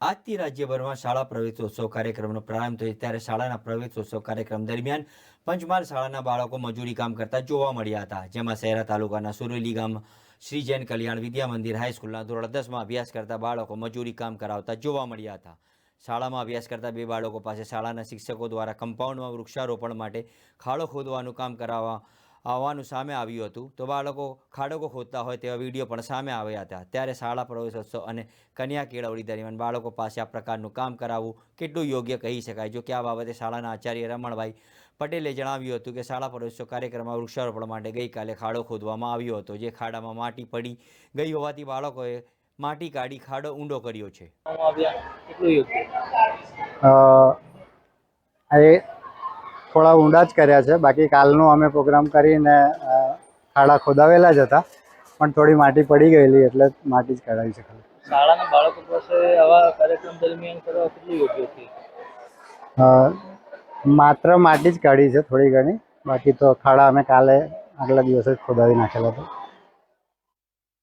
આજથી રાજ્યભરમાં શાળા પ્રવેશોત્સવ કાર્યક્રમનો પ્રારંભ થયો ત્યારે શાળાના પ્રવેશોત્સવ કાર્યક્રમ દરમિયાન પંચમહાલ શાળાના બાળકો મજૂરી કામ કરતા જોવા મળ્યા હતા, જેમાં શહેરા તાલુકાના સુરેલી ગામ શ્રી જૈન કલ્યાણ વિદ્યા મંદિર હાઈસ્કૂલના ધોરણ 10માં અભ્યાસ કરતા બાળકો મજૂરી કામ કરાવતા જોવા મળ્યા હતા। શાળામાં અભ્યાસ કરતા બે બાળકો પાસે શાળાના શિક્ષકો દ્વારા કમ્પાઉન્ડમાં વૃક્ષારોપણ માટે ખાડો ખોદવાનું કામ કરાવવા આવવાનું સામે આવ્યું હતું, તો બાળકો ખાડો ખોદતા હોય તેવા વિડીયો પણ સામે આવ્યા હતા। ત્યારે શાળા પ્રવેશોત્સવ અને કન્યા કેળવણી દરમિયાન બાળકો પાસે આ પ્રકારનું કામ કરાવવું કેટલું યોગ્ય કહી શકાય? જો કે આ બાબતે શાળાના આચાર્ય રમણભાઈ પટેલે જણાવ્યું હતું કે શાળા પ્રવેશોત્સવ કાર્યક્રમમાં વૃક્ષારોપણ માટે ગઈકાલે ખાડો ખોદવામાં આવ્યો હતો, જે ખાડામાં માટી પડી ગઈ હોવાથી બાળકોએ માટી કાઢી ખાડો ઊંડો કર્યો છે। એ થોડા ઊંડા જ કર્યા છે, બાકી કાલનો અમે પ્રોગ્રામ કરીને ખાડા ખોદાવેલા જ હતા, પણ થોડી માટી પડી ગયેલી એટલે માટી જ કાઢાવી છે। શાળાના બાળકો પાસે આવા કાર્યક્રમ દરમિયાન કરવા કેટલું યોગ્ય છે? માત્ર માટી જ કાઢી છે થોડી ઘણી, બાકી તો ખાડા અમે કાલે આગલા દિવસે જ ખોદાવી નાખેલા હતા।